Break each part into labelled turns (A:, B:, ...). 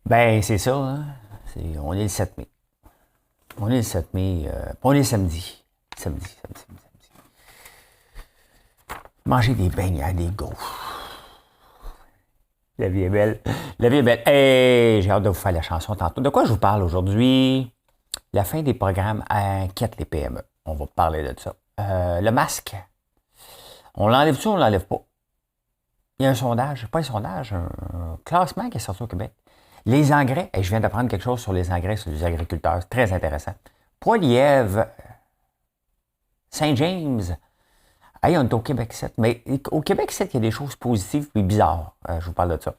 A: Ben, c'est ça, hein? On est le 7 mai. On est le 7 mai, on est samedi. Samedi. Manger des beignets, des gaufres. La vie est belle. La vie est belle. Hey, j'ai hâte de vous faire la chanson tantôt. De quoi je vous parle aujourd'hui? La fin des programmes inquiète les PME. On va parler de ça. Le masque. On l'enlève-tu ou on l'enlève pas? Il y a un sondage, pas un sondage, un classement qui est sorti au Québec. Les engrais, et je viens d'apprendre quelque chose sur les engrais, sur les agriculteurs, c'est très intéressant. Poilièvre, Saint-James, hey, on est au Québec 7, mais au Québec 7, il y a des choses positives et bizarres. Je vous parle de ça.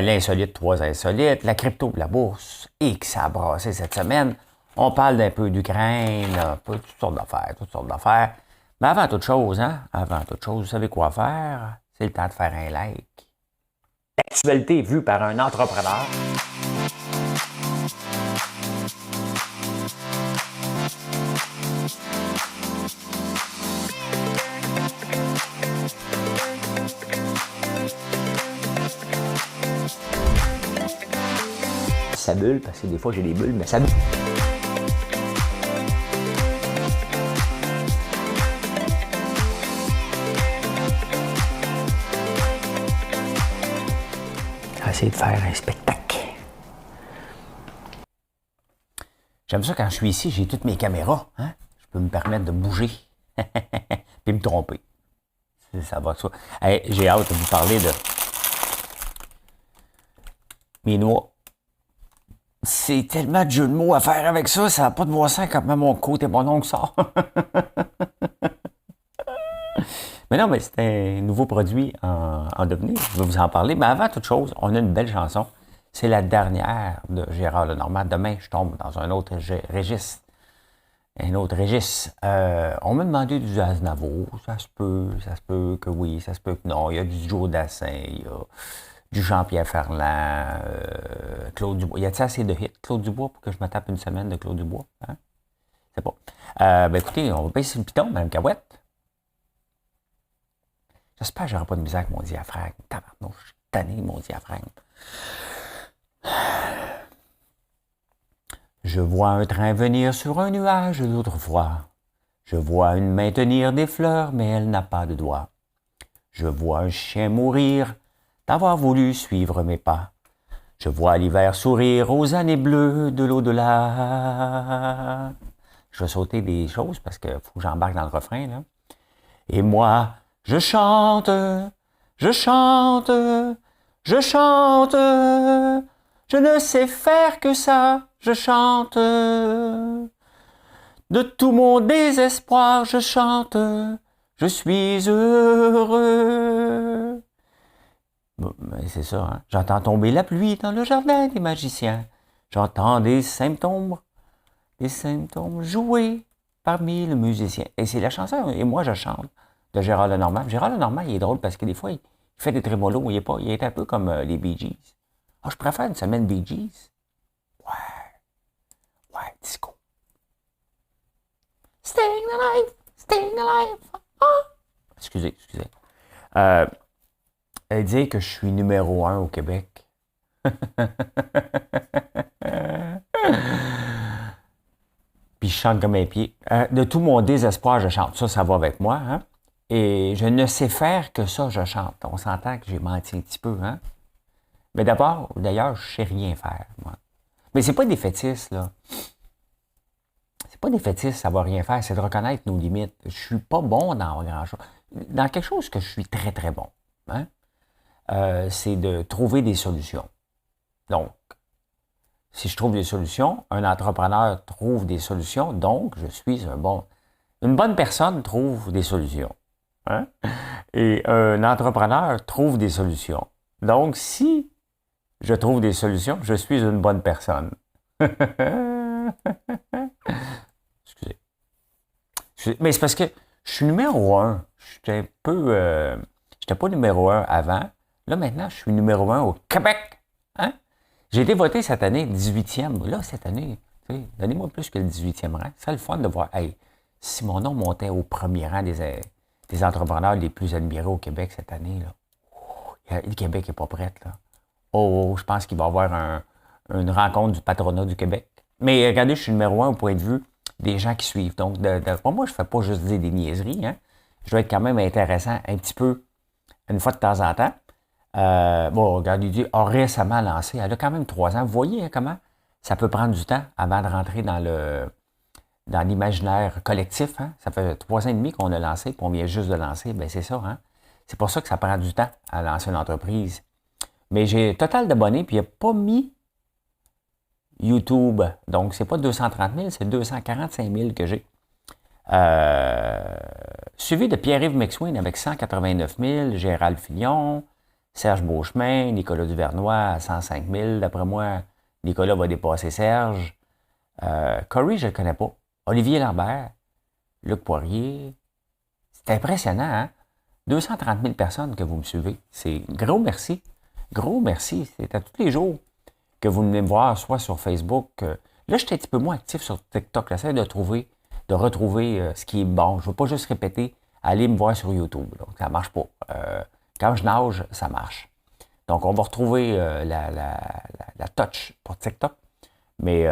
A: L'insolite, 3 insolites, la crypto, la bourse, et que ça a brassé cette semaine. On parle d'un peu d'Ukraine, toutes sortes d'affaires. Mais avant toute chose, vous savez quoi faire? C'est le temps de faire un like. L'actualité vue par un entrepreneur. Ça bulle, parce que des fois j'ai des bulles, mais ça bulle. Essayer de faire un spectacle. J'aime ça quand je suis ici, j'ai toutes mes caméras. Hein? Je peux me permettre de bouger. Puis me tromper. Ça va de soi. Hey, j'ai hâte de vous parler de mes noix. C'est tellement de jeux de mots à faire avec ça, ça n'a pas de bon sens quand même mon côté bon oncle sort. Mais non, mais c'est un nouveau produit en devenir. Je vais vous en parler. Mais avant toute chose, on a une belle chanson. C'est la dernière de Gérard Lenormand. Demain, je tombe dans un autre registre. Un autre registre. On m'a demandé du Aznavour. Ça se peut que oui, ça se peut que non. Il y a du Joe Dassin, il y a du Jean-Pierre Ferland, Claude Dubois. Y a-t-il assez de hits, Claude Dubois, pour que je me tape une semaine de Claude Dubois? Hein? C'est pas. Ben écoutez, on va baisser le piton, Mme Cahouette. J'espère que j'aurai pas de misère avec mon diaphragme. Tabarnouche, je suis tanné, mon diaphragme. Je vois un train venir sur un nuage d'autrefois. Je vois une main tenir des fleurs, mais elle n'a pas de doigts. Je vois un chien mourir d'avoir voulu suivre mes pas. Je vois l'hiver sourire aux années bleues de l'au-delà. Je vais sauter des choses parce qu'il faut que j'embarque dans le refrain, là. Et moi, je chante, je chante, je chante, je ne sais faire que ça, je chante. De tout mon désespoir, je chante, je suis heureux. Bon, c'est ça, hein? J'entends tomber la pluie dans le jardin des magiciens. J'entends des symptômes jouer parmi les musiciens. Et c'est la chanson, et moi je chante. De Gérard Lenormand. Gérard Lenormand, il est drôle parce que des fois, il fait des trémolos, il est un peu comme les Bee Gees. Ah, je préfère une semaine Bee Gees. Ouais, disco. Staying alive. Ah! Excusez. Elle dit que je suis numéro 1 au Québec. Puis je chante comme un pied. De tout mon désespoir, je chante. Ça va avec moi, hein? Et je ne sais faire que ça, je chante. On s'entend que j'ai menti un petit peu, hein? Mais d'ailleurs, je sais rien faire, moi. Mais c'est pas défaitiste, là. C'est pas défaitiste, savoir rien faire, c'est de reconnaître nos limites. Je suis pas bon dans grand-chose. Dans quelque chose que je suis très, très bon, hein? C'est de trouver des solutions. Donc, si je trouve des solutions, un entrepreneur trouve des solutions, donc je suis une bonne personne trouve des solutions. Hein? Et un entrepreneur trouve des solutions. Donc, si je trouve des solutions, je suis une bonne personne. Excusez. Mais c'est parce que je suis numéro 1. J'étais pas numéro 1 avant. Là, maintenant, je suis numéro 1 au Québec. Hein? J'ai été voté cette année 18e. Là, cette année, donnez-moi plus que le 18e rang. C'est le fun de voir, hey, si mon nom montait au premier rang des entrepreneurs les plus admirés au Québec cette année, là. Le Québec n'est pas prêt, là. Je pense qu'il va y avoir une rencontre du patronat du Québec. Mais regardez, je suis numéro un au point de vue des gens qui suivent. Donc, pour moi, je ne fais pas juste dire des niaiseries. Hein. Je dois être quand même intéressant un petit peu une fois de temps en temps. Bon, regardez, a récemment lancé, elle a quand même 3 ans. Vous voyez hein, comment ça peut prendre du temps avant de rentrer dans l'imaginaire collectif. Hein? Ça fait 3 ans et demi qu'on a lancé, puis on vient juste de lancer. Ben c'est ça. Hein? C'est pour ça que ça prend du temps à lancer une entreprise. Mais j'ai total d'abonnés, puis il n'a pas mis YouTube. Donc, c'est pas 230 000, c'est 245 000 que j'ai. Suivi de Pierre-Yves McSween avec 189 000, Gérald Fillon, Serge Beauchemin, Nicolas Duvernois à 105 000. D'après moi, Nicolas va dépasser Serge. Corey, je ne le connais pas. Olivier Lambert, Luc Poirier. C'est impressionnant, hein? 230 000 personnes que vous me suivez. C'est gros merci. Gros merci. C'est à tous les jours que vous venez me voir, soit sur Facebook. Là, je suis un petit peu moins actif sur TikTok. J'essaie de retrouver ce qui est bon. Je ne veux pas juste répéter, allez me voir sur YouTube. Donc, ça ne marche pas. Quand je nage, ça marche. Donc, on va retrouver la touch pour TikTok. Mais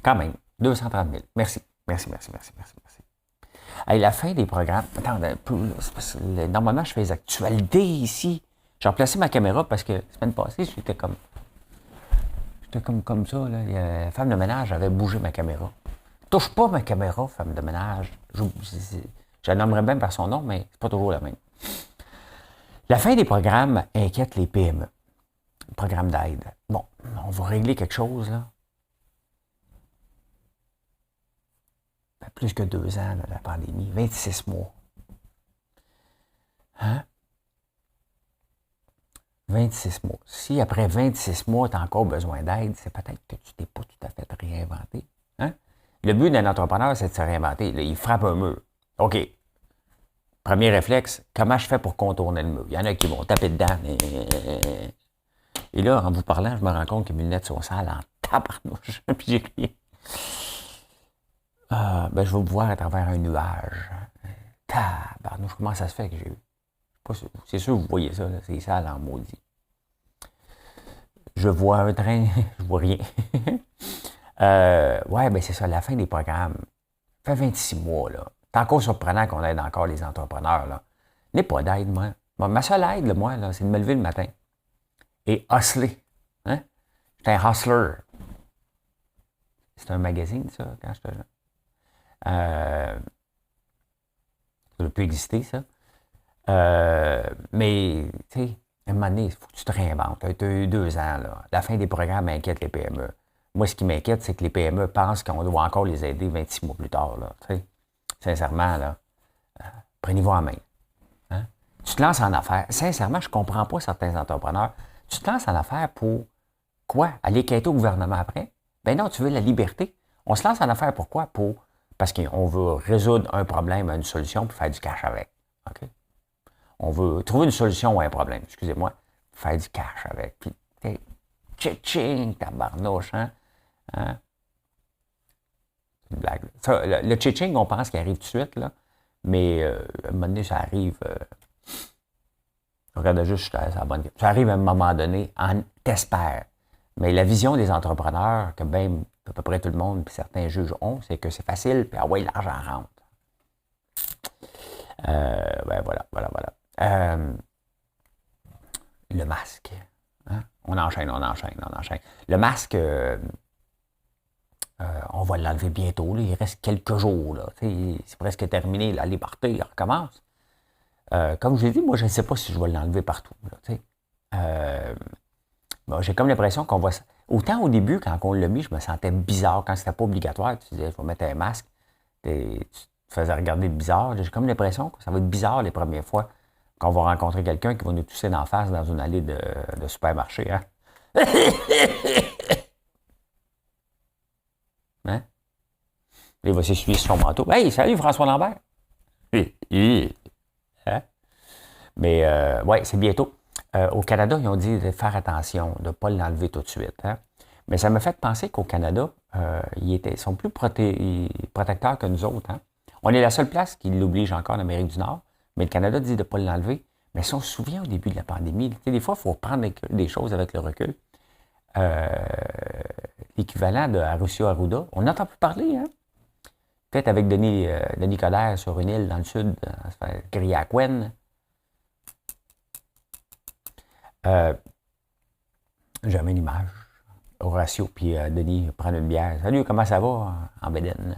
A: quand même, 230 000. Merci. Hey, la fin des programmes. Attends un peu. Normalement, je fais les actualités ici. J'ai replacé ma caméra parce que la semaine passée, j'étais comme ça. Là. La femme de ménage avait bougé ma caméra. Touche pas ma caméra, femme de ménage. Je la nommerais même par son nom, mais c'est pas toujours la même. La fin des programmes inquiète les PME. Programme d'aide. Bon, on va régler quelque chose, là. Plus que 2 ans, là, la pandémie. 26 mois. Hein? 26 mois. Si après 26 mois, tu as encore besoin d'aide, c'est peut-être que tu t'es pas tout à fait réinventé. Hein? Le but d'un entrepreneur, c'est de se réinventer. Là, il frappe un mur. OK. Premier réflexe, comment je fais pour contourner le mur? Il y en a qui vont taper dedans. Et là, en vous parlant, je me rends compte que mes lunettes sont sales en tabarnouche. Puis j'ai crié. Ben, je vais vous voir à travers un nuage. Tabarnouche, comment ça se fait que j'ai eu? C'est sûr que vous voyez ça, là, c'est sale en maudit. Je vois un train, je vois rien. Ouais, ben c'est ça, la fin des programmes. Ça fait 26 mois, là. C'est encore surprenant qu'on aide encore les entrepreneurs, là. N'ai pas d'aide, moi. Ma seule aide, là, moi, là, c'est de me lever le matin et hustler. Hein? J'étais un hustler. C'est un magazine, ça, quand j'étais jeune. Ça n'a plus existé, ça. Mais, tu sais, à un moment donné, il faut que tu te réinventes. Tu as eu 2 ans, là. La fin des programmes inquiète les PME. Moi, ce qui m'inquiète, c'est que les PME pensent qu'on doit encore les aider 26 mois plus tard, là. Tu sais, sincèrement, là, prenez-vous en main. Hein? Tu te lances en affaires. Sincèrement, je ne comprends pas certains entrepreneurs. Tu te lances en affaires pour quoi? Aller quêter au gouvernement après? Ben non, tu veux la liberté. On se lance en affaires pourquoi? Parce qu'on veut résoudre un problème, une solution, puis faire du cash avec. OK? On veut trouver une solution à un problème, excusez-moi, faire du cash avec. Puis, tching, tabarnouche, hein? Hein? C'est une blague. Ça, le tching, on pense qu'il arrive tout de suite, là, mais à un moment donné, ça arrive. Regarde juste, ça arrive à un moment donné, t'espères. Mais la vision des entrepreneurs, que même à peu près tout le monde, puis certains juges ont, c'est que c'est facile, puis ah ouais, l'argent rentre. Ben voilà. Le masque. Hein? On enchaîne. Le masque, on va l'enlever bientôt. Là. Il reste quelques jours. Là. C'est presque terminé. La liberté recommence. Comme je l'ai dit, moi, je ne sais pas si je vais l'enlever partout. Là, bon, j'ai comme l'impression qu'on va... Autant au début, quand on l'a mis, je me sentais bizarre. Quand c'était pas obligatoire, tu disais, il faut mettre un masque. Tu te faisais regarder bizarre. J'ai comme l'impression que ça va être bizarre les premières fois qu'on va rencontrer quelqu'un qui va nous tousser d'en face dans une allée de supermarché. Hein? Hein? Il va s'essuyer sur son manteau. Hey, salut François Lambert! Hein? Mais, ouais, c'est bientôt. Au Canada, ils ont dit de faire attention, de ne pas l'enlever tout de suite. Hein? Mais ça m'a fait penser qu'au Canada, ils sont plus protecteurs que nous autres. Hein? On est la seule place qui l'oblige encore en Amérique du Nord, mais le Canada dit de ne pas l'enlever. Mais si on se souvient au début de la pandémie, des fois, il faut prendre des choses avec le recul. euh, l'équivalent de Arusio Arruda. On n'entend plus parler, hein? Peut-être avec Denis Coderre sur une île dans le sud, ça se fait griller à Quen. Jamais une image. Horatio puis Denis prennent une bière. Salut, comment ça va en Bédène?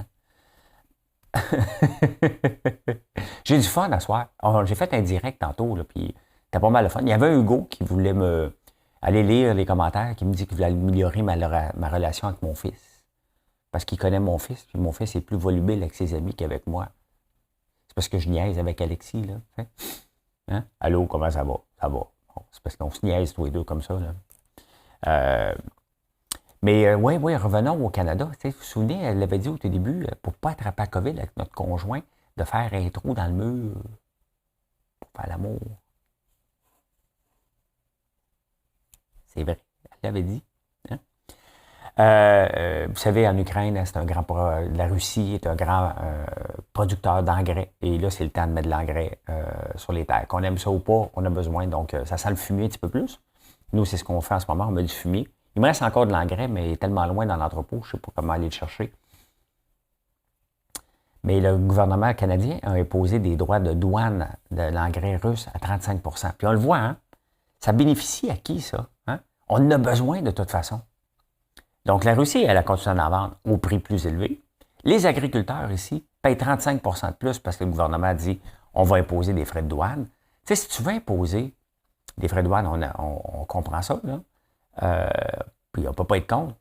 A: J'ai du fun à soir. J'ai fait un direct tantôt, là, puis c'était pas mal de fun. Il y avait un Hugo qui voulait aller lire les commentaires, qui me dit qu'il voulait améliorer ma relation avec mon fils. Parce qu'il connaît mon fils, puis mon fils est plus volubile avec ses amis qu'avec moi. C'est parce que je niaise avec Alexis, là. Hein? Allô, comment ça va? Ça va. Bon, c'est parce qu'on se niaise tous les deux comme ça, là. Mais oui, revenons au Canada. Vous vous souvenez, elle l'avait dit au tout début, pour ne pas attraper la COVID avec notre conjoint, de faire un trou dans le mur pour faire l'amour. C'est vrai, elle l'avait dit. Hein? Vous savez, en Ukraine, c'est un grand la Russie est un grand producteur d'engrais. Et là, c'est le temps de mettre de l'engrais sur les terres. Qu'on aime ça ou pas, on a besoin. Donc, ça sent le fumier un petit peu plus. Nous, c'est ce qu'on fait en ce moment, on met du fumier. Il me reste encore de l'engrais, mais il est tellement loin dans l'entrepôt, je ne sais pas comment aller le chercher. Mais le gouvernement canadien a imposé des droits de douane de l'engrais russe à 35 %. Puis on le voit, hein? Ça bénéficie à qui, ça? Hein? On en a besoin de toute façon. Donc la Russie, elle a continué d'en vendre au prix plus élevé. Les agriculteurs ici payent 35 % de plus parce que le gouvernement a dit on va imposer des frais de douane. Tu sais, si tu veux imposer des frais de douane, on comprend ça, là. Puis on ne peut pas être contre.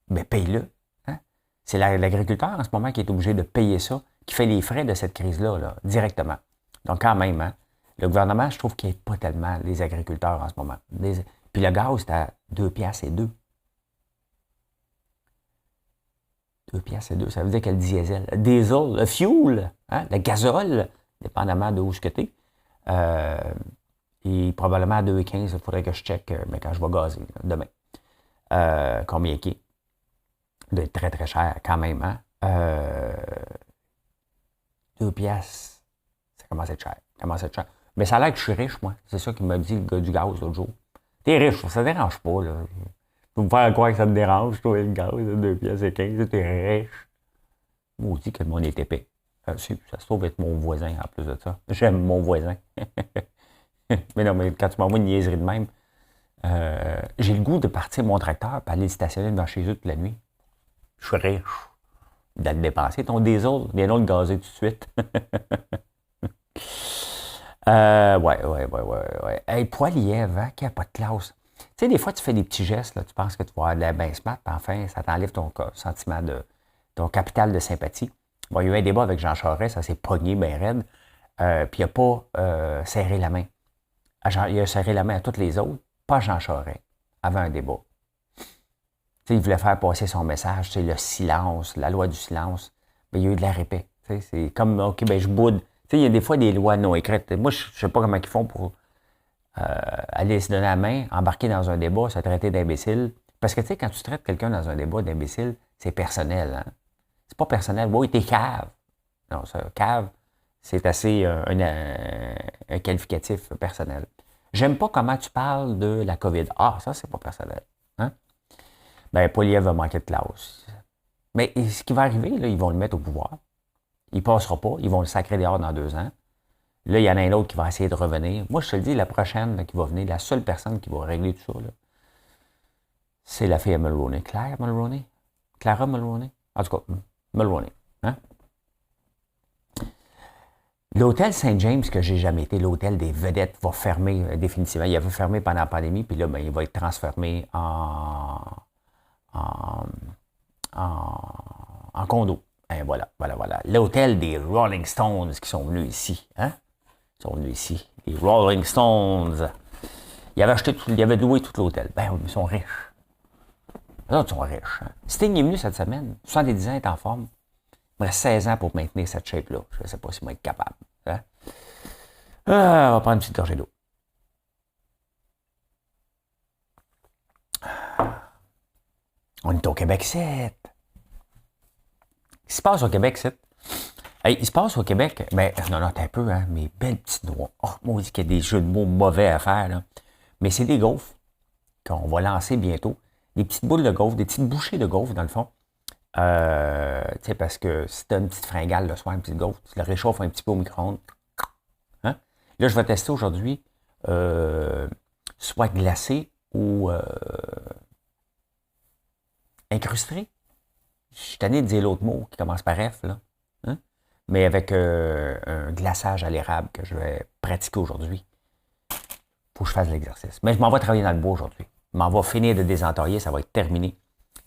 A: Mais paye-le. Hein? C'est l'agriculteur en ce moment qui est obligé de payer ça, qui fait les frais de cette crise-là, là, directement. Donc quand même, hein, le gouvernement, je trouve qu'il n'aide pas tellement les agriculteurs en ce moment. Puis le gaz, c'est à 2 piastres et 2. 2 piastres et 2, ça veut dire que le diesel, le fuel, hein, le gazole, dépendamment de où ce que tu es, et probablement à 2,15, il faudrait que je check, mais quand je vais gazer, demain. Combien qui est? Il doit être très, très cher quand même. Hein? 2 piastres, ça commence à être cher. Mais ça a l'air que je suis riche, moi. C'est ça qu'il m'a dit le gars du gaz l'autre jour. T'es riche, ça ne dérange pas. Là. Vous me faire croire que ça te dérange, toi, le gaz, 2 piastres et 15, t'es riche. Moi aussi que le monde est épais. Ça se trouve être mon voisin en plus de ça. J'aime mon voisin. Mais non, mais quand tu m'envoies une niaiserie de même, j'ai le goût de partir mon tracteur et aller le stationner devant chez eux toute la nuit. Je suis riche. D'aller dépenser ton diesel, viens donc le gazer tout de suite. Ouais. Hey, Poilièvre, hein, qui n'a pas de classe. Tu sais, des fois, tu fais des petits gestes, là, tu penses que tu vas aller bien smart, puis enfin, ça t'enlève ton sentiment ton capital de sympathie. Bon, il y a eu un débat avec Jean Charest, ça s'est pogné bien raide, puis il n'a pas serré la main. Il a serré la main à tous les autres, pas Jean Charest, avant un débat. T'sais, il voulait faire passer son message, c'est le silence, la loi du silence. Mais il y a eu de la répète. C'est comme, OK, ben je boude. Il y a des fois des lois non écrites. Moi, je ne sais pas comment ils font pour aller se donner la main, embarquer dans un débat, se traiter d'imbécile. Parce que, tu sais, quand tu traites quelqu'un dans un débat d'imbécile, c'est personnel. Hein? C'est pas personnel. Oui, t'es cave. Non, ça, cave, c'est assez un qualificatif personnel. J'aime pas comment tu parles de la COVID. Ah, ça, c'est pas personnel. Hein? Ben, Poilievre va manquer de classe. Mais ce qui va arriver, là, ils vont le mettre au pouvoir. Il ne passera pas. Ils vont le sacrer dehors dans 2 ans. Là, il y en a un autre qui va essayer de revenir. Moi, je te le dis, la prochaine là, qui va venir, la seule personne qui va régler tout ça, là, c'est la fille à Mulroney. Claire Mulroney? Clara Mulroney? En tout cas, Mulroney. Hein? L'hôtel Saint-James, que j'ai jamais été, l'hôtel des vedettes, va fermer définitivement. Il avait fermé pendant la pandémie, puis là, ben, il va être transformé en condo. Et voilà. L'hôtel des Rolling Stones qui sont venus ici. Hein? Ils sont venus ici. Les Rolling Stones. Ils avaient loué tout l'hôtel. Ben, ils sont riches. Les autres sont riches. Hein? Sting est venu cette semaine. 70 ans, il est en forme. Il me reste 16 ans pour maintenir cette shape-là. Je ne sais pas s'il va être capable. Hein? On va prendre une petite gorgée d'eau. On est au Québec 7. Qu'est-ce qui se passe au Québec 7? Hey, il se passe au Québec, mais non, t'as un peu, hein, mes belles petites noix. Oh, moi, on dit qu'il y a des jeux de mots mauvais à faire, là. Mais c'est des gaufres. qu'on va lancer bientôt. Des petites boules de gaufre, des petites bouchées de gaufre, dans le fond. Parce que si tu as une petite fringale le soir, une petite gaufre, tu le réchauffes un petit peu au micro-ondes. Hein? Là, je vais tester aujourd'hui soit glacé ou incrusté. Je suis tanné de dire l'autre mot qui commence par F, là. Hein? Mais avec un glaçage à l'érable que je vais pratiquer aujourd'hui. Faut que je fasse l'exercice. Mais je m'en vais travailler dans le bois aujourd'hui. Je m'en vais finir de désentailler, ça va être terminé.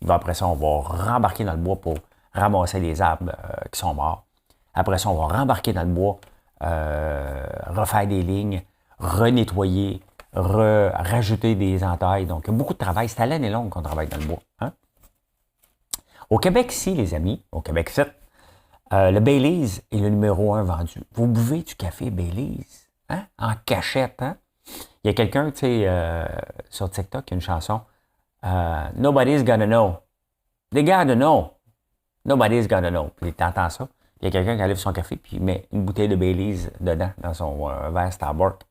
A: Et après ça, on va rembarquer dans le bois pour ramasser les arbres qui sont morts. Après ça, on va rembarquer dans le bois, refaire des lignes, renettoyer, rajouter des entailles. Donc, il y a beaucoup de travail. C'est à l'année longue qu'on travaille dans le bois. Hein? Au Québec, ici, les amis, au Québec 7, le Baileys est le numéro 1 vendu. Vous buvez du café Baileys, hein? En cachette, hein? Il y a quelqu'un, tu sais, sur TikTok, qui a une chanson Nobody's gonna know. They gotta know. Nobody's gonna know. Puis t'entends ça. Il y a quelqu'un qui enlève son café puis il met une bouteille de Baileys dedans, dans son verre Starbucks.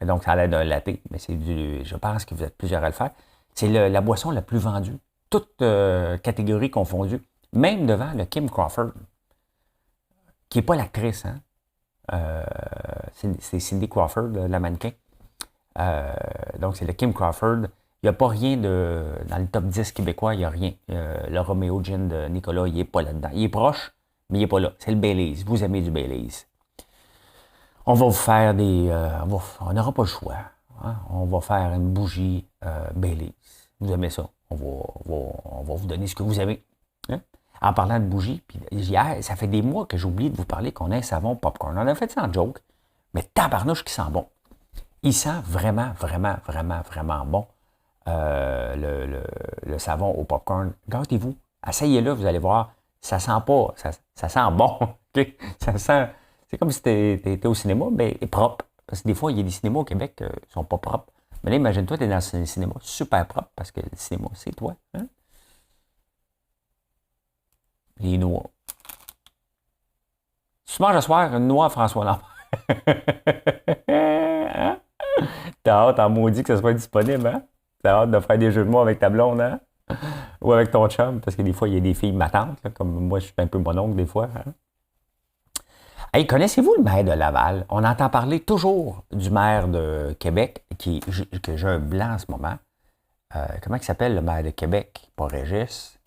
A: Donc, ça a l'air d'un latte, mais c'est je pense que vous êtes plusieurs à le faire. C'est la boisson la plus vendue, toute catégorie confondue, même devant le Kim Crawford, qui n'est pas l'actrice, hein. C'est Cindy Crawford, la mannequin. Donc, c'est le Kim Crawford. Il n'y a pas rien dans le top 10 québécois, il n'y a rien. Le Romeo Gin de Nicolas, il n'est pas là-dedans. Il est proche, mais il n'est pas là. C'est le Baileys. Vous aimez du Baileys. On va vous faire on n'aura pas le choix. Hein? On va faire une bougie Baileys. Vous aimez ça? On va vous donner ce que vous aimez. Hein? En parlant de bougie, puis hier, ça fait des mois que j'oublie de vous parler qu'on a un savon popcorn. On a fait ça en joke, mais tabarnouche qui sent bon. Il sent vraiment, vraiment, vraiment, vraiment bon. Le savon au popcorn. Gâtez-vous. Essayez-le, vous allez voir. Ça sent pas. Ça sent bon. Okay? Ça sent. C'est comme si t'étais au cinéma, mais propre. Parce que des fois, il y a des cinémas au Québec qui sont pas propres. Mais là, imagine-toi, t'es dans un cinéma super propre parce que le cinéma, c'est toi. Hein? Les noix. Tu manges ce soir une noix François Lambert. Hein? T'as hâte en maudit que ça soit disponible, hein? T'as hâte de faire des jeux de mots avec ta blonde, hein? Ou avec ton chum, parce que des fois, il y a des filles matantes, là, comme moi, je suis un peu mon oncle des fois. Hein? Hey, connaissez-vous le maire de Laval? On entend parler toujours du maire de Québec, que j'ai un blanc en ce moment. Comment il s'appelle le maire de Québec? Pas Régis.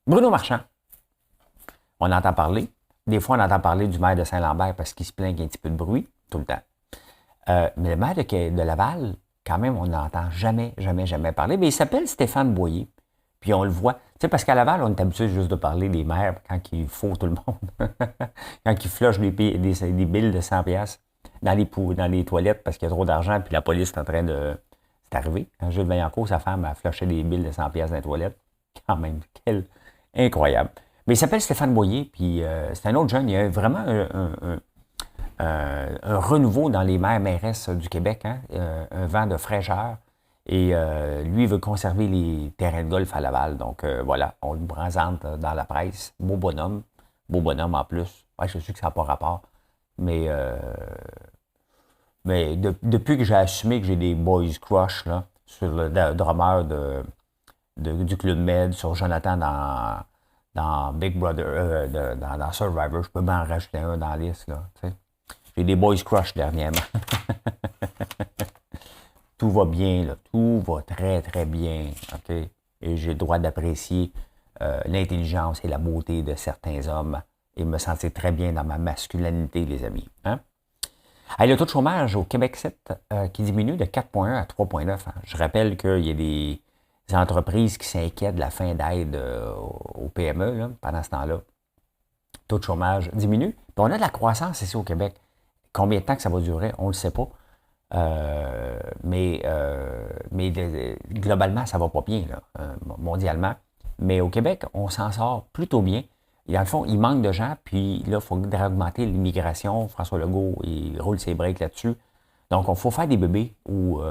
A: Bruno Marchand. On entend parler. Des fois, on entend parler du maire de Saint-Lambert parce qu'il se plaint qu'il y a un petit peu de bruit, tout le temps. Mais le maire de Laval, quand même, on n'entend jamais, jamais, jamais parler. Mais il s'appelle Stéphane Boyer. Puis on le voit. Tu sais, parce qu'à Laval, on est habitué juste de parler des maires quand il faut tout le monde. Quand ils flushent des billes de 100 piastres dans les toilettes parce qu'il y a trop d'argent puis la police est en train de... C'est arrivé. Quand Gilles Vaillancourt, sa femme, a flushé des billes de 100 piastres dans les toilettes. Quand même, quel incroyable. Mais il s'appelle Stéphane Boyer, puis c'est un autre jeune. Il y a vraiment un renouveau dans les maires-mairesses du Québec, hein? Un vent de fraîcheur. Et lui, il veut conserver les terrains de golf à Laval. Donc voilà, on le présente dans la presse. Beau bonhomme en plus. Ouais, je sais que ça n'a pas rapport. Mais depuis que j'ai assumé que j'ai des boys crush là, sur le drummer du Club Med, sur Jonathan dans Big Brother, dans Survivor, je peux m'en rajouter un dans la liste. Là, j'ai des boys crush dernièrement. Tout va bien, là. Tout va très, très bien. Okay? Et j'ai le droit d'apprécier l'intelligence et la beauté de certains hommes et me sentir très bien dans ma masculinité, les amis. Hein? Hey, le taux de chômage au Québec 7 qui diminue de 4,1 à 3,9. Hein. Je rappelle qu'il y a des entreprises qui s'inquiètent de la fin d'aide aux PME là, pendant ce temps-là. Le taux de chômage diminue. Puis on a de la croissance ici au Québec. Combien de temps que ça va durer, on ne le sait pas. Mais globalement, ça va pas bien, là, mondialement. Mais au Québec, on s'en sort plutôt bien. Et dans le fond, il manque de gens, puis là, il faut augmenter l'immigration. François Legault, il roule ses breaks là-dessus. Donc, il faut faire des bébés ou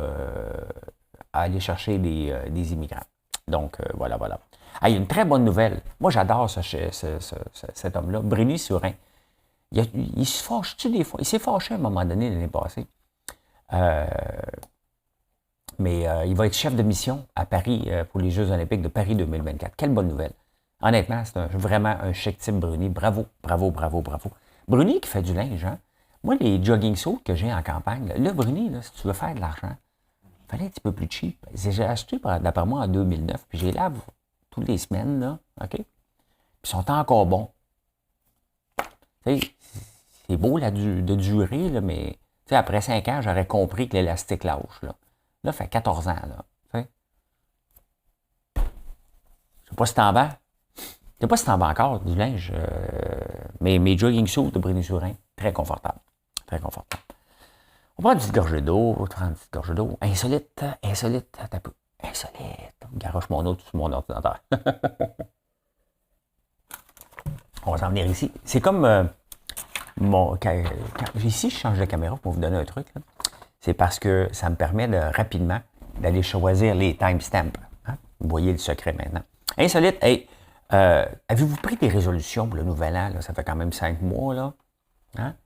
A: aller chercher des immigrants. Donc, voilà. Ah, il y a une très bonne nouvelle. Moi, j'adore cet homme-là, Bruni Surin. Il se fâche-tu des fois? Il s'est fâché à un moment donné l'année passée. Mais il va être chef de mission à Paris pour les Jeux olympiques de Paris 2024. Quelle bonne nouvelle. Honnêtement, c'est vraiment un chic type, Bruni. Bravo, bravo, bravo, bravo. Bruni qui fait du linge, hein? Moi, les jogging suits que j'ai en campagne, là, Bruni, là, si tu veux faire de l'argent, il fallait un petit peu plus cheap. J'ai acheté, d'après moi, en 2009, puis je les lave toutes les semaines, là, OK? Puis ils sont encore bons. Tu sais, c'est beau de durer, là, mais après 5 ans, j'aurais compris que l'élastique lâche, là. Là, ça fait 14 ans, là. Tu sais. Je sais pas si t'en vends. Je sais pas si t'en vends encore du linge, mais mes jogging suits de Bruni-Surin, très confortable. Très confortable. On prend une petite gorgée d'eau, on prend une petite gorgée d'eau. Insolite, t'as peu. Insolite. Garoche mon eau sur mon ordinateur. On va s'en venir ici. C'est comme ici, je change de caméra pour vous donner un truc. Là. C'est parce que ça me permet de rapidement d'aller choisir les timestamps. Hein? Vous voyez le secret maintenant. Insolite, hey, avez-vous pris des résolutions pour le nouvel an? Là? Ça fait quand même 5 mois, là. Hein?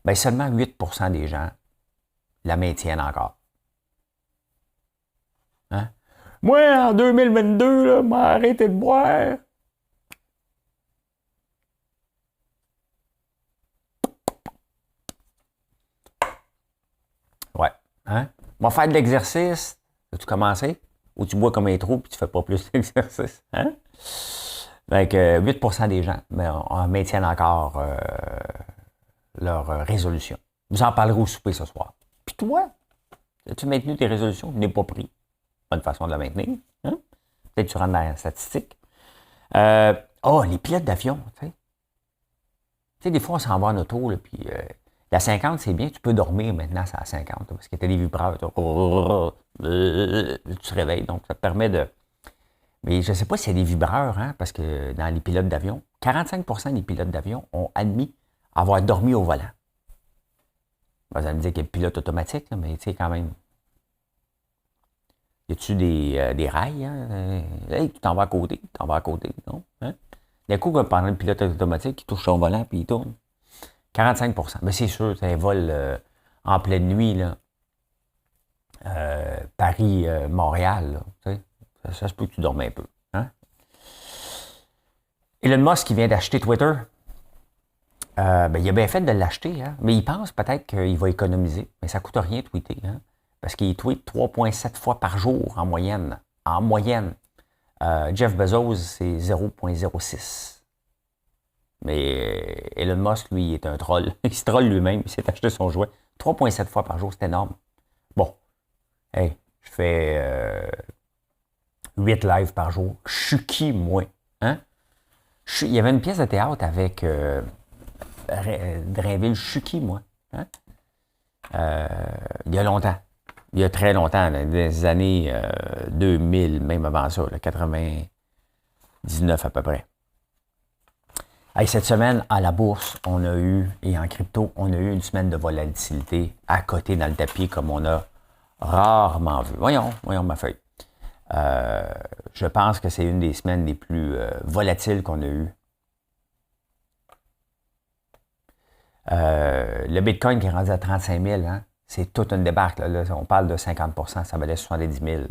A: Ben, seulement 8% des gens la maintiennent encore. Hein? Moi, en 2022, là, m'a arrêté de boire. Ouais. Hein? Moi, faire de l'exercice, as-tu commencé? Ou tu bois comme un trou puis tu fais pas plus d'exercice? Hein? Donc, 8% des gens maintiennent encore leur résolution. Vous en parlerez au souper ce soir. Puis toi, as-tu maintenu tes résolutions? Tu n'es pas pris. Bonne façon de la maintenir. Hein? Peut-être que tu rentres dans la statistique. Les pilotes d'avion, tu sais. Tu sais, des fois, on s'en va en auto, là, puis la 50, c'est bien, tu peux dormir maintenant à 50, parce que tu as des vibreurs, tu te réveilles, donc ça te permet de... Mais je ne sais pas s'il y a des vibreurs, hein, parce que dans les pilotes d'avion, 45% des pilotes d'avion ont admis avoir dormi au volant. Ben, ça me dit qu'il y a le pilote automatique, là, mais tu sais, quand même. Y a-tu des rails? Hein? Hey, tu t'en vas à côté, non? Hein? D'un coup, pendant le pilote automatique, il touche son volant puis il tourne. 45%. Mais c'est sûr, c'est un vol en pleine nuit, là. Paris-Montréal, ça se peut que tu dormes un peu. Hein? Elon Musk qui vient d'acheter Twitter, il a bien fait de l'acheter, hein? Mais il pense peut-être qu'il va économiser. Mais ça ne coûte rien de tweeter, hein? Parce qu'il tweet 3,7 fois par jour en moyenne. En moyenne. Jeff Bezos, c'est 0,06. Mais Elon Musk, lui, il est un troll. Il se troll lui-même, il s'est acheté son jouet. 3,7 fois par jour, c'est énorme. Bon, hey, je fais 8 lives par jour. Je suis qui, moi? Hein? Il y avait une pièce de théâtre avec Drainville. Je suis qui, moi? Hein? Il y a longtemps. Il y a très longtemps, dans les années 2000, même avant ça, là, 99 à peu près. Hey, cette semaine, à la bourse, on a eu, et en crypto, on a eu une semaine de volatilité à côté dans le tapis comme on a rarement vu. Voyons ma feuille. Je pense que c'est une des semaines les plus volatiles qu'on a eues. Le Bitcoin qui est rendu à 35 000, hein, c'est toute une débarque. Là, on parle de 50%, ça valait 70 000.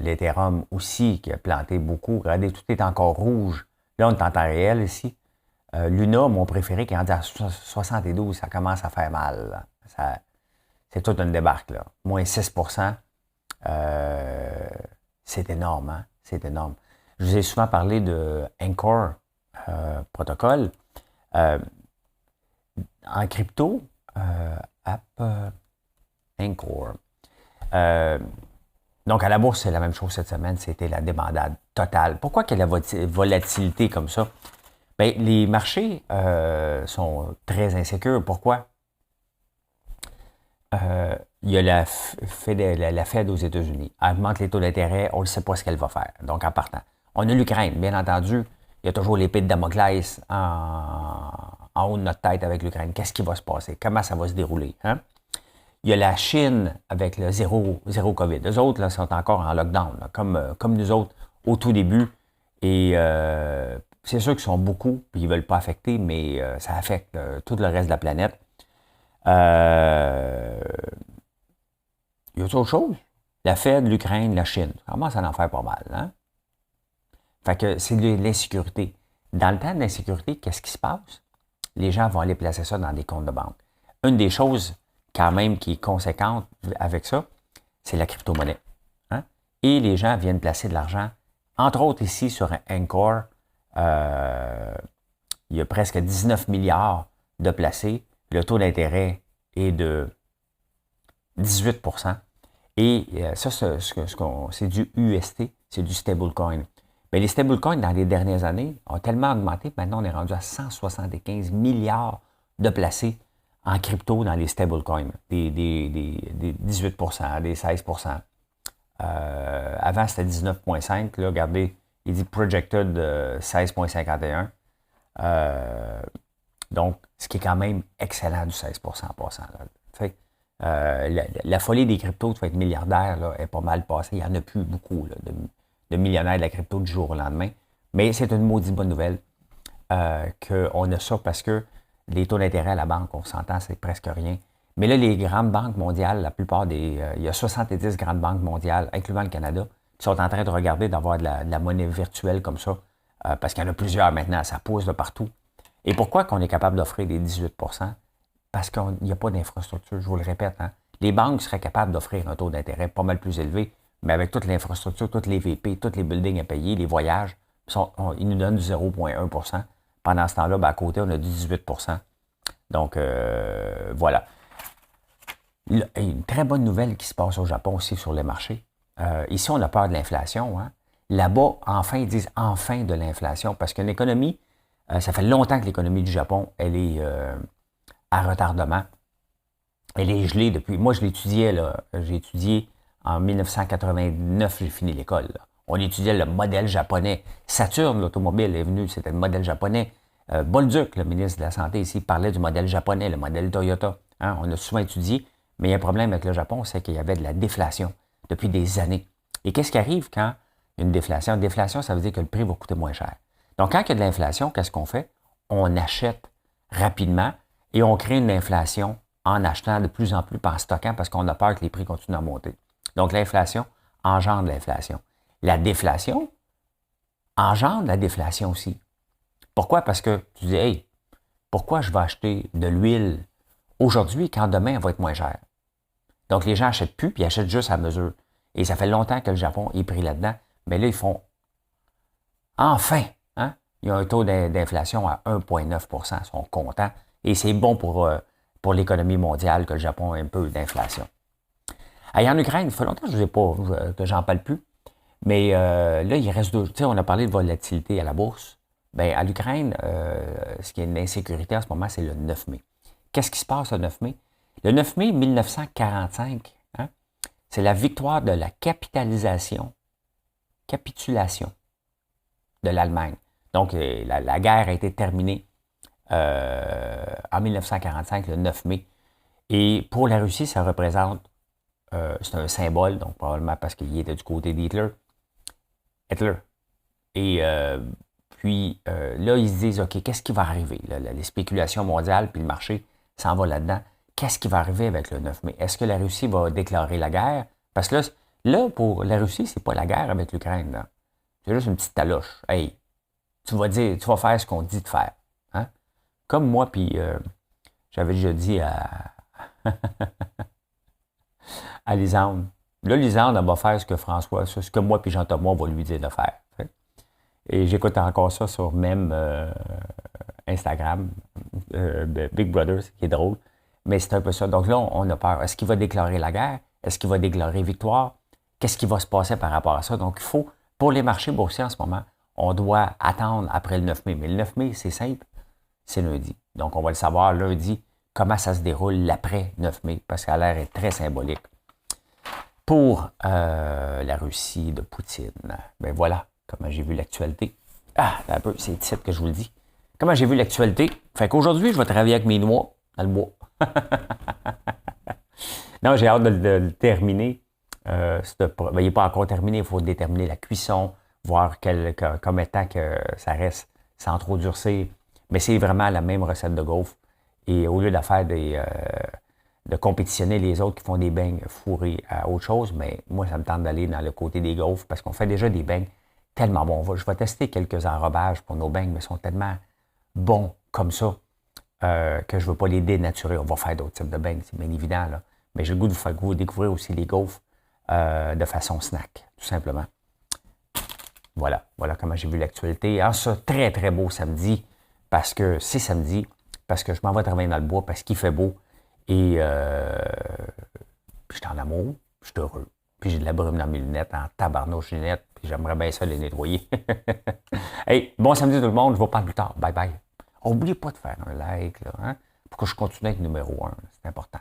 A: L'Ethereum aussi qui a planté beaucoup. Regardez, tout est encore rouge. Là, on est en temps réel ici. Luna, mon préféré, qui est rendu à 72, ça commence à faire mal. C'est toute une débarque. Là. Moins 6%. C'est énorme. Hein? C'est énorme. Je vous ai souvent parlé de Anchor protocole. En crypto, Anchor. Donc, à la bourse, c'est la même chose cette semaine. C'était la débandade totale. Pourquoi qu'il y a la volatilité comme ça? Bien, les marchés sont très insécures. Pourquoi? Il y a la Fed aux États-Unis. Elle augmente les taux d'intérêt. On ne sait pas ce qu'elle va faire. Donc, en partant. On a l'Ukraine, bien entendu. Il y a toujours l'épée de Damoclès en haut de notre tête avec l'Ukraine. Qu'est-ce qui va se passer? Comment ça va se dérouler? Hein? Il y a la Chine avec le zéro COVID. Eux autres là, sont encore en lockdown, là, comme nous autres au tout début. Et c'est sûr qu'ils sont beaucoup, puis ils ne veulent pas affecter, mais ça affecte tout le reste de la planète. il y a autre chose. La Fed, l'Ukraine, la Chine. Ça commence à en faire pas mal. Hein? Fait que c'est de l'insécurité. Dans le temps de l'insécurité, qu'est-ce qui se passe? Les gens vont aller placer ça dans des comptes de banque. Une des choses, quand même, qui est conséquente avec ça, c'est la crypto-monnaie. Hein? Et les gens viennent placer de l'argent, entre autres ici sur Anchor, il y a presque 19 milliards de placés. Le taux d'intérêt est de 18 %. Et ça, c'est du UST, c'est du stablecoin. Mais les stablecoins, dans les dernières années, ont tellement augmenté que maintenant, on est rendu à 175 milliards de placés en crypto dans les stablecoins, des 18 %, des 16 %. Avant, c'était 19,5 %. Là, regardez, il dit projected 16,51 %. Donc, ce qui est quand même excellent du 16 % en passant. La folie des cryptos, tu vas être milliardaire, là, est pas mal passée. Il n'y en a plus beaucoup là, de millionnaires de la crypto du jour au lendemain. Mais c'est une maudite bonne nouvelle qu'on a ça parce que les taux d'intérêt à la banque, on s'entend, c'est presque rien. Mais là, les grandes banques mondiales, la plupart des... il y a 70 grandes banques mondiales, incluant le Canada, qui sont en train de regarder d'avoir de la monnaie virtuelle comme ça, parce qu'il y en a plusieurs maintenant, ça pousse de partout. Et pourquoi qu'on est capable d'offrir des 18 %? Parce qu'il n'y a pas d'infrastructure, je vous le répète. Hein. Les banques seraient capables d'offrir un taux d'intérêt pas mal plus élevé, mais avec toute l'infrastructure, toutes les VP, tous les buildings à payer, les voyages, ils nous donnent du 0,1 %. Pendant ce temps-là, à côté, on a du 18 %. Donc, voilà. Une très bonne nouvelle qui se passe au Japon aussi sur les marchés. Ici, on a peur de l'inflation. Hein. Là-bas, enfin, ils disent enfin de l'inflation, parce qu'une économie, ça fait longtemps que l'économie du Japon, elle est à retardement. Elle est gelée depuis... Moi, je l'étudiais, là. J'ai étudié en 1989, j'ai fini l'école. Là. On étudiait le modèle japonais. Saturne, l'automobile, est venu, c'était le modèle japonais. Bolduc, le ministre de la Santé ici, parlait du modèle japonais, le modèle Toyota. Hein, on a souvent étudié, mais il y a un problème avec le Japon, c'est qu'il y avait de la déflation depuis des années. Et qu'est-ce qui arrive quand il y a une déflation? Une déflation, ça veut dire que le prix va coûter moins cher. Donc, quand il y a de l'inflation, qu'est-ce qu'on fait? On achète rapidement et on crée une inflation en achetant de plus en plus, en stockant, parce qu'on a peur que les prix continuent à monter. Donc, l'inflation engendre l'inflation. La déflation engendre la déflation aussi. Pourquoi? Parce que tu dis, hey, pourquoi je vais acheter de l'huile aujourd'hui quand demain, elle va être moins chère? Donc, les gens n'achètent plus, puis ils achètent juste à mesure. Et ça fait longtemps que le Japon est pris là-dedans. Mais là, ils font, enfin, hein? Il y a un taux d'inflation à 1,9 %. Ils sont contents. Et c'est bon pour l'économie mondiale que le Japon ait un peu d'inflation. Et en Ukraine, il fait longtemps que je ne pas, que j'en parle plus. Mais là, il reste deux. Tu sais, on a parlé de volatilité à la bourse. Bien, à l'Ukraine, ce qui est une insécurité en ce moment, c'est le 9 mai. Qu'est-ce qui se passe le 9 mai? Le 9 mai 1945, hein, c'est la victoire de la capitulation de l'Allemagne. Donc, la guerre a été terminée en 1945, le 9 mai. Et pour la Russie, ça représente, c'est un symbole, donc probablement parce qu'il était du côté d'Hitler. Et puis là, ils se disent, OK, qu'est-ce qui va arriver? Là, les spéculations mondiales, puis le marché s'en va là-dedans. Qu'est-ce qui va arriver avec le 9 mai? Est-ce que la Russie va déclarer la guerre? Parce que là pour la Russie, c'est pas la guerre avec l'Ukraine. Là. C'est juste une petite taloche. Hey, tu vas faire ce qu'on dit de faire. Hein? Comme moi, puis j'avais déjà dit à Lisande. Là, Lisande, elle va faire ce que moi puis Jean-Thomas va lui dire de faire. T'sais. Et j'écoute encore ça sur même Instagram, Big Brother, qui est drôle. Mais c'est un peu ça. Donc là, on a peur. Est-ce qu'il va déclarer la guerre? Est-ce qu'il va déclarer victoire? Qu'est-ce qui va se passer par rapport à ça? Donc, il faut, pour les marchés boursiers en ce moment, on doit attendre après le 9 mai. Mais le 9 mai, c'est simple, c'est lundi. Donc, on va le savoir lundi, comment ça se déroule l'après 9 mai, parce qu'à l'air est très symbolique pour la Russie de Poutine. Ben voilà, comment j'ai vu l'actualité. Un peu, c'est le titre que je vous le dis. Comment j'ai vu l'actualité? Fait qu'aujourd'hui, je vais travailler avec mes noix dans le bois. Non, j'ai hâte de le terminer. Il n'est pas encore terminé, il faut déterminer la cuisson, voir combien de temps que ça reste sans trop durcir. Mais c'est vraiment la même recette de gaufre. Et au lieu de faire de compétitionner les autres qui font des beignes fourrés à autre chose, mais moi, ça me tente d'aller dans le côté des gaufres parce qu'on fait déjà des beignes tellement bons. Je vais tester quelques enrobages pour nos beignes, mais ils sont tellement bons comme ça que je ne veux pas les dénaturer. On va faire d'autres types de beignes, c'est bien évident, là. Mais j'ai le goût de vous faire découvrir aussi les gaufres de façon snack, tout simplement. Voilà comment j'ai vu l'actualité. Alors ça, très, très beau samedi, parce que c'est samedi, parce que je m'en vais travailler dans le bois, parce qu'il fait beau, et puis je suis en amour, je suis heureux. Puis j'ai de la brume dans mes lunettes, en tabarnouche lunettes, puis j'aimerais bien ça les nettoyer. Hey, bon samedi tout le monde, je vous parle plus tard. Bye bye. N'oubliez pas de faire un like, là, hein, pour que je continue avec numéro 1. C'est important.